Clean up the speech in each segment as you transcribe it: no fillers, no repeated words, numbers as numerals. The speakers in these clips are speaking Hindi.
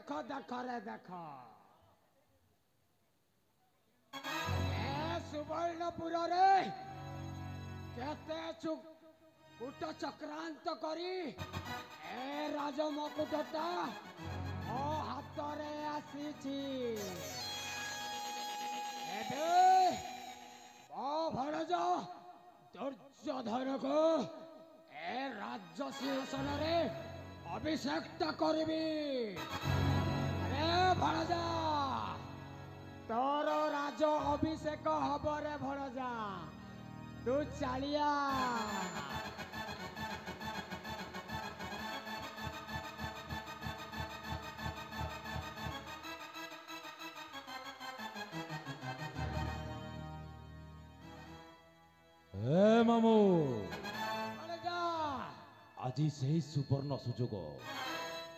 देखो देखो रे देखो सुवर्णपुर रे केते कूट चक्रांत करी ए राज मुकुटटा ओ हाथ रे आसीची एबे ओ भणज दुर्योधन को ए राज्य सिंहासन रे अभिषेक करबी अरे भणजा तोर राज अभिषेक हब रे भणजा तू चालिया ए मामू भणजा আজি সেই সুবর্ণ সুযোগ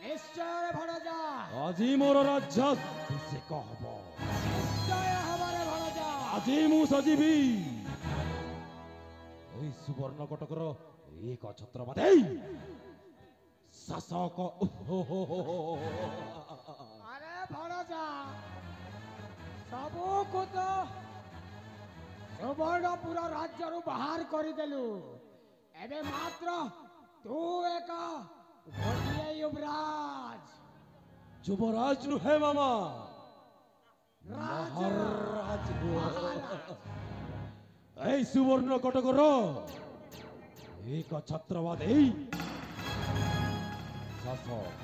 निश्चय भणजा আজি মোর রাজ্য অভিষেক হব निश्चय हब रे भणजा আজি মু সজীবী এই সুবর্ণ কটকর এক ছত্রপতি শাসক अरे भणजा सबू को तो सुवर्णपुर राज्य बाहर करदेलु एबे मात्र तू एक गोटिए युवराज যুবরাজ নুহে মামা राजा মহারাজ এই সুবর্ণ কটকর এক ছত্রপতি শাসক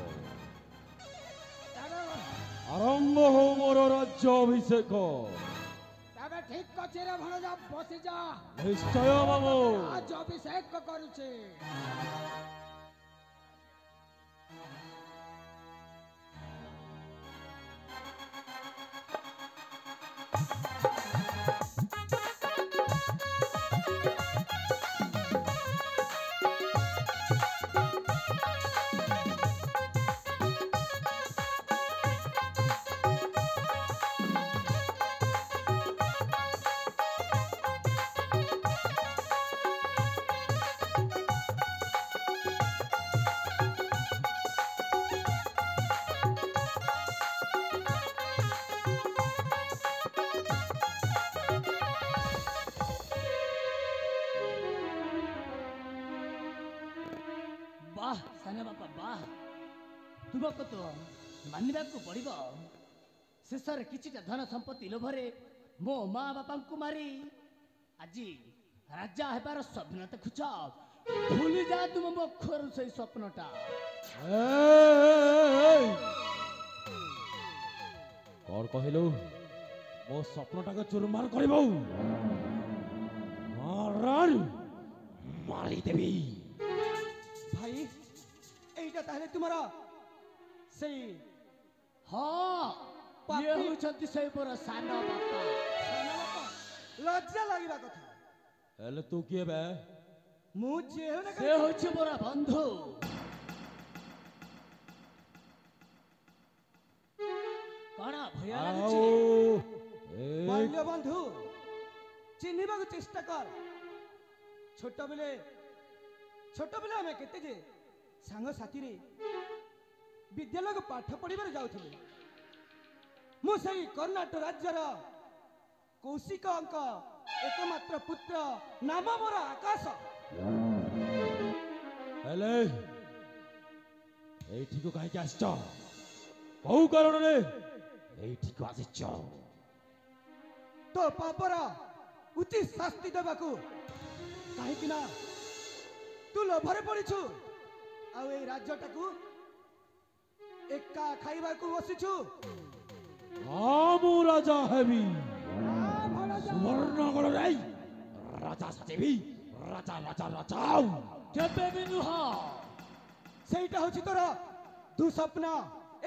আরম্ভ হো মোর রাজ্য অভিষেক तबे ठीक कछे रे भणजा बसि जा নিশ্চয় মামু आज अभिषेक करूचे वाह साना बापा वाह तुमको तो मानवा को पड़ो शेष किछिटा धन संपत्ति लोभरे मो माँ बापा को मारी आज राजा हेबार स्वप्न देखुच भूली जा तुम मुखर से स्वप्नटा कौन कहलु मो स्वप्नटा चुरमार करबो मारी देवी भाई एटा ताहले तुम्हारा सही हाँ पापी। ये होचंती से मोर साना बापा लज्जा लागिबा कथा हेले तू किए बे मु जे होने से होछ मोर बंधु कणा भय लागुची बाल्य बंधु चिन्हिबा को चेष्टा कर छोट बेले हमें केते जे सांग साथी रे विद्यालय को पाठ पढ़िबार जाउथिले मु सही कर्णाटक राज्यर कौशिक अंक एकमात्र पुत्र नाम मोर आकाश हेले एठी को काहे आछछ कौ कारण रे एठी को आछछ तो पापर उचित शास्ति देबाकू काहे ना तू लोभरे पड़ीछु आ ए राज्यटाकू एका खाइबाकू बसिछु आमु राजा हेबी सुवर्णगढ़ रे राजा सजेबी राजा राजा राजा केबे भी नुह सेटा होछि तोर दुस्वप्न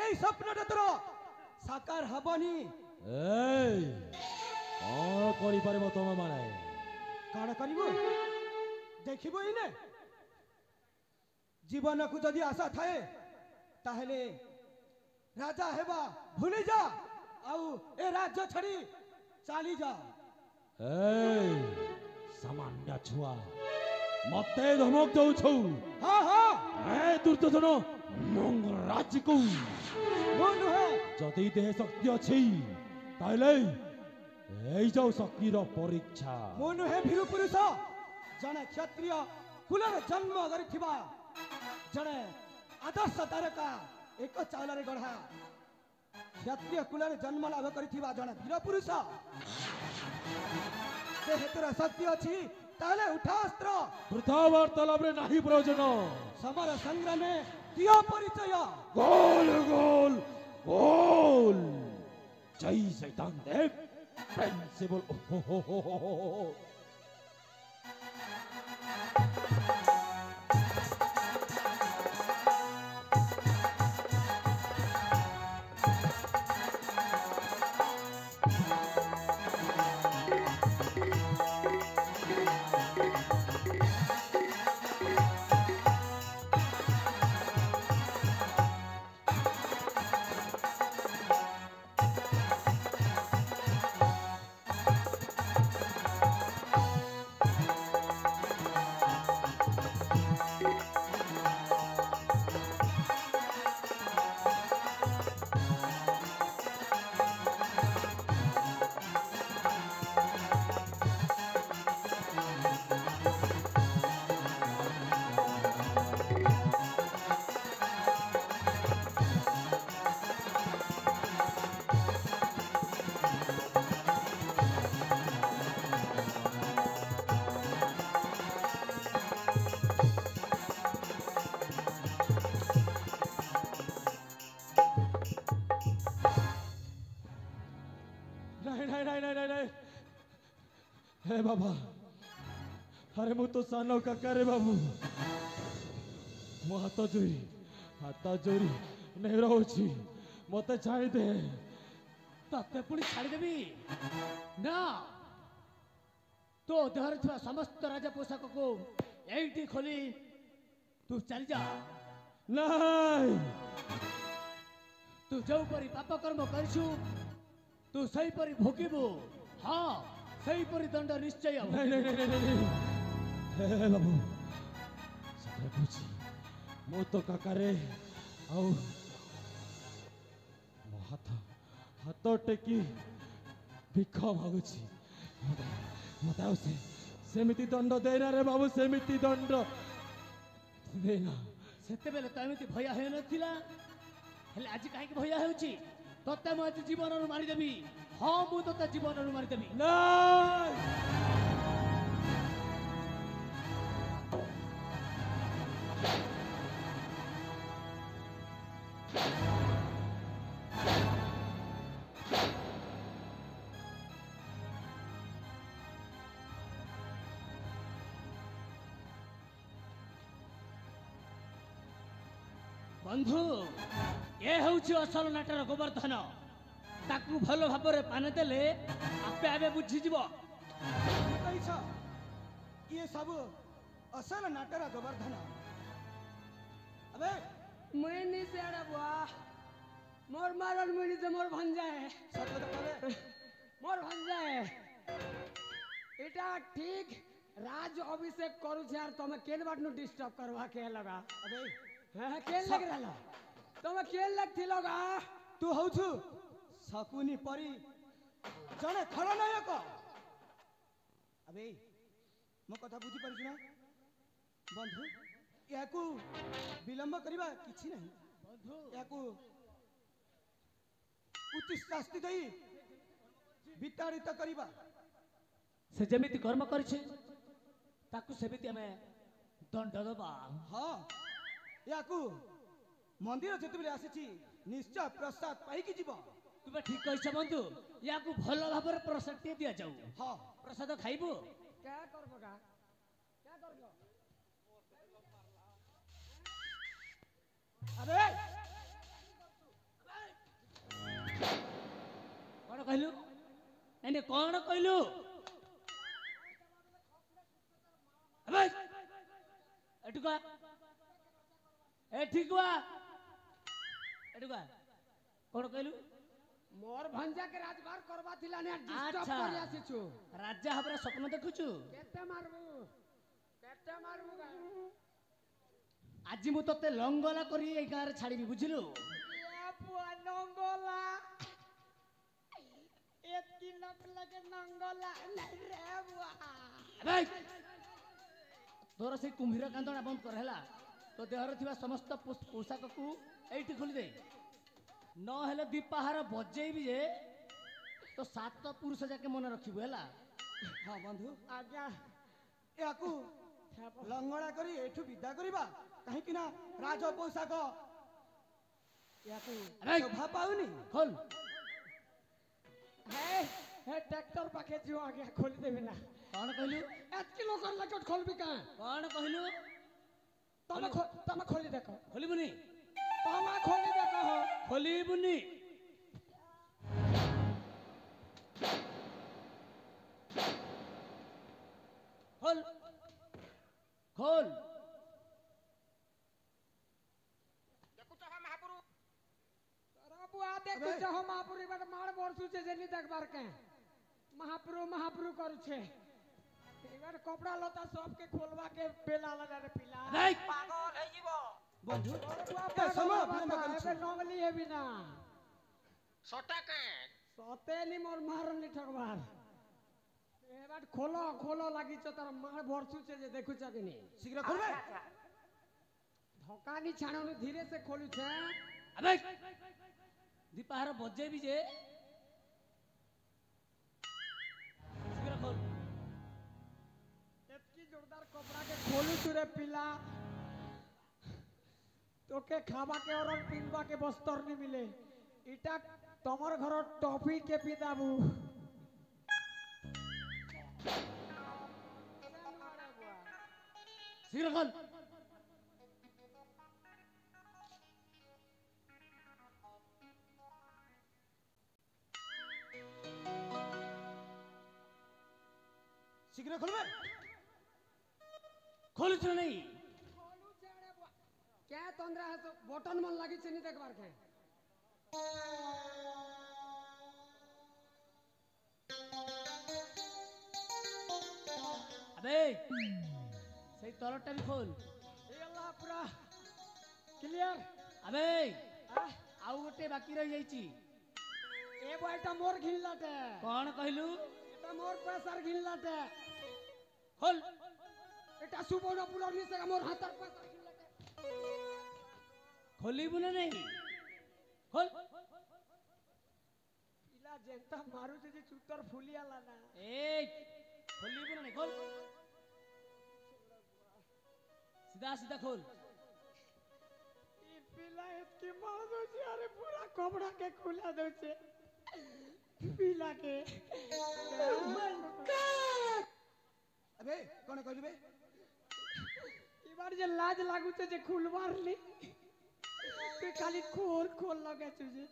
एई स्वप्नटा तोर साकार हबनी ए कौन करि परबो तमे माने काण करिवो देखिबो इने जीवन को जदि आशा थाए ताहले राजा हेबा भूली जा आउ ए राज्य छड़ी चाली जा सामान्य छुआ मते धमक दउछु हाँ हाँ ए दुर्योधन মঙ্গরাজ কো ମୁଁ ନୁହେଁ যদি দেহে শক্তি ଅଛି তাহলে এই যাও শক্তির পরীক্ষা ମୁଁ ନୁହେଁ ଭୀରୁ ପୁରୁଷ ଜଣେ କ୍ଷତ୍ରିୟ କୁଳରେ ଜନ୍ମ କରିଥିବା ଜଣେ ଆଦର୍ଶ ତାରକା ଏକ ଚାଉଳରେ ଗଢ଼ା କ୍ଷତ୍ରିୟ କୁଳରେ ଜନ୍ମ ଲାଭ କରିଥିବା ଜଣେ ବୀର ପୁରୁଷ ଦେହତର ଶକ୍ତି ଅଛି ତାହେଲେ ଉଠା ଅସ୍ତ୍ର ବୃଥା ବାର୍ତ୍ତାଳାପରେ ନାହିଁ ପ୍ରয়োଜନ ସମର ସଂଗ୍ରାମେ ଦିଅ ପରିଚୟ গোল গোল গোল জয় শৈতান দেব প্রিন্সিপাল हे बाबा अरे मु तो सानो काका रे बाबू मो हाथ जोरी नहीं रहुची मते छाड़ी दे तते पुणी छाड़देवी ना तो देहर थी समस्त राजा पोशाक को एटी खोली तू चली जा नहीं तू जो परी पाप कर्म करछु तू सही परी भोगिबु हाँ सही परी दंड निश्चय हबो। नहीं नहीं नहीं नहीं हे बाबू सदा पूछी मो तो काका रे आउ मो हाथ टेकी भिख मागुची मत सेमिति दंड देना रे बाबू सेमिति दंड देना सेते बेले तो एमिति भय हे नथिला हेले आज काहे कि भय हेउची तते म आज जीवन रु मारी देबी हाँ मु तते जीवन रु मारी देबी नहीं बंधु ये हूँ असल नाटर गोवर्धन ताकू भल भाव पाने देले आपे आबे बुझीजिव ये सब असल नाटर गोवर्धन अबे मुई नी सेड़ा बुआ मोर मारन मुनी से मोर भंजा है सत बता करे मोर भंजा है एटा ठीक राज अभिषेक करू छे यार तमे केन बाटनु डिस्टर्ब करवा के लगा अबे हां केन लग रहला तमे केन लगथि लगा तू हौछु शकुनी परी जने खलनायक अबे मो कथा बुझी पारिछु ना बंधु याकू विलंब करिबा किछि नहीं बंधु याकू उचित शास्ति दई विताड़ित करिबा से जेमिति कर्म करछे ताकू सेमिति हमें दंड दबा हाँ याकू मंदिर जेतबेले आसीछि निश्चय प्रसाद पाइकी जीव तुमे ठीक कहिछ बंधु याकू भल भाव प्रसाद दिया जाऊ हाँ प्रसाद खाइबो क्या करबो का क्या करबो अबे कौन कहलु नहीं कौन कहलु अबे एठुका एठिकुआ एठुका कौन कहलु मोर भंजा के राजभार करबा थिला ने डिस्टर्ब अच्छा। करि आसीछु राजा हबरा स्वप्न देखुछु केते मारबू का ଆଜି ମୁଁ ତତେ ଲଙ୍ଗଲା କରି ଏଇ ଗାଁରେ ଛାଡ଼ିବି ବୁଝିଲୁ। ଏ ପୁଅ ନଙ୍ଗଲା ଏତକି ନକଲକେ ନଙ୍ଗଲା ନାଇଁ ରେ ବୁଆ। ଆବେ ତୋର ସେଇ କୁମ୍ଭୀର କାନ୍ଦଣା ବନ୍ଦ କର ହେଲା। ତୋ ଦେହରେ ଥିବା ସମସ୍ତ ପୋଷାକକୁ ଏଇଠି ଖୋଲିଦେ, ନହେଲେ ଦୀପାହାର ବଜେଇବି ଯେ ତ 7 ପୁରୁଷ ଯାକେ ମନେ ରଖିବୁ ହେଲା। ହଁ ବନ୍ଧୁ, ଆଜ୍ଞା ୟାକୁ ଲଙ୍ଗଳା କରି ଏଠୁ ବିଦା କରିବା, କାହିଁକି ନା ରାଜ ପୋଷାକ ୟାକୁ ଆରେ! ଶୋଭା ପାଉନି। ଖୋଲ। ହେ ट्रैक्टर पाखे जो आगे खोल देबे ना। କଣ କହିଲୁ? एतकी लोकर लकट खोलबी का? କଣ କହିଲୁ? तमे खोली देखो। ଖୋଲିବୁନି? तमे खोली देखो हो। ଖୋଲିବୁନି? ଖୋଲ ଖୋଲ। अरे बुआ देखु छ हम महापुरी बट मार बरसु छे जेनी देखबार के। महापुरु करू छे। एबार कपड़ा लता सब के खोलवा के बेला लगा रे पिला। देख पागल है जीवो। बंधु बुआ ए समय पागल विलंब बता, करू एबे नंगली है बिना। सटा के सते नी मोर मारन नी ठगबार। एबार खोलो लागी छ तार मार बरसु छे जे देखु छ कि नी। शीघ्र खोलबे। धक्का नी छाणनु धीरे से खोलु छे। अबे दीपाहार बजेबी जे शीघ्र खोल। एतकी जोरदार कपड़ा के खोलू तू रे पिला। तोके खावा के और पिनवा के बस्तर नहीं मिले। इटा तमर घर टॉफी के पिदाबू। शीघ्र खोल। शीघ्र खोलबे। खोलू छ नहीं? क्या तंद्रा है तो बटन मन लगी छे नहीं देखबार के। अबे सही तलटा भी खोल। ए अल्लाह पूरा क्लियर। अबे आउ गोटे बाकी रही जाइची। ए बॉयटा मोर घिनलाटे। कौन कहलू? एटा मोर पैसार घिनलाटे। खोल। एटा सुबोनो पूरा निसे का मोर हाथर पैसार घिनलाटे। खोलीबू ना नहीं? खोल। पिला जेंता मारू जे चुतर फुलिया लाना। ए खोलीबू ना नहीं? खोल। सीधा सीधा खोल। ई पिला एतकी मार दो छे अरे पूरा कपड़ा के खुला दो छे। पिला के अबे कौन कहलबे? इबार जे लाज लागू छे जे खुलवार ली। तू खाली खोल लगे तुझे।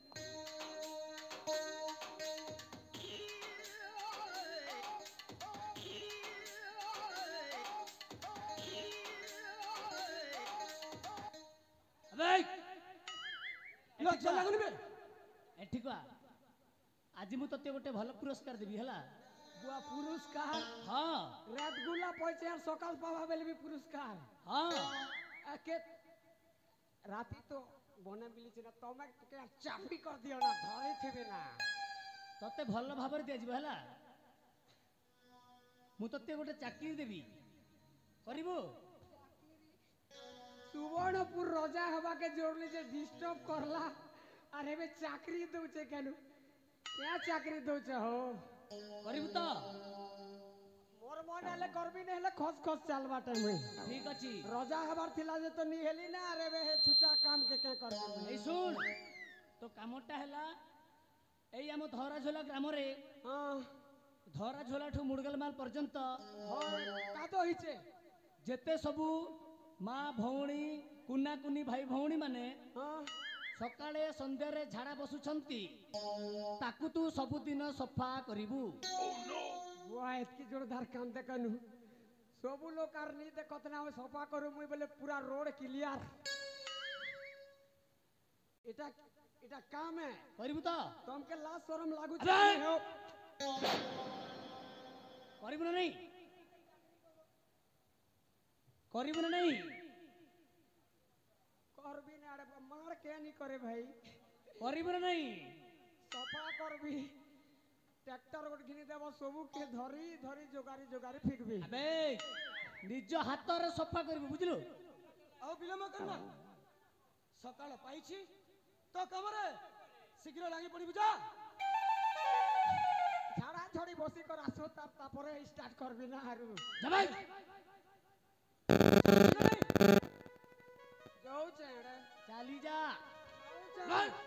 अबे लज्जा लागुनी बे। एठी को आज मु तते गोटे भल पुरस्कार देबी हला। बुआ पुरस्कार हाँ रात गुला पैसे यार सकाल पावा बेले भी पुरस्कार। हाँ के राती तो बने बिली छे ना तमे के चापी कर दियो ना धरे थिबे ना। तते भल भाବରେ दिया हला। मु तते गोटे चाकरी देबी करिबो। सुवर्णपुर राजा हवा के जोड़ले जे डिस्टर्ब करला अरे बे चाकरी दो छे केनु। क्या चाकरी दो छे हो? करिबो तो मोर मन हेले करबी ने हेले खस चाल बाटे मुई। ठीक अछि। राजा हबार थिला जे तो नी हेली ना अरे बे हे छुटा काम के करबी। ए सुन तो कामटा हला एई हम धराझोला ग्राम रे हां धराझोला ठु मुडगलमाल पर्यंत कादो हिचे जेते सबू माँ भौणी कुना कुनी भाई भौणी माने हां सकाळे संध्यारे झाड़ा बसुछंती ताकू तू सबुदिन सफा करिबू। बुआ एतकी जोरदार काम देखनु सबु लोग आर नी देखत ना सफा करू मुई बोले पूरा रोड क्लियर। एटा एटा काम है करिबू तो तुमके लाज शरम लागू अबे! छे हो। करिबू ना नहीं? करिबू ना नहीं? করবি না আরে মার কে নি করে ভাই କରିବୁ ନା ନାହିଁ সফা করবি ট্রাক্টর গোট ঘিনি দেব সবু কে ধরি ধরি জোগারি জোগারি ফিকবি আবে ନିଜ ହାତରେ ସଫା କରିବୁ ବୁଝିଲୁ ଆଉ ବିଳମ୍ବ କରନା ସକାଳ ପାଇଛି ତ କାମରେ ଶୀଘ୍ର ଲାଗି ପଡିବୁ যা ঝাড়া ঝড়ি বসি কর আসো তারপরে স্টার্ট করবি না আরু যা ভাই যাওছে রে ଚାଲି ଯା যাওছে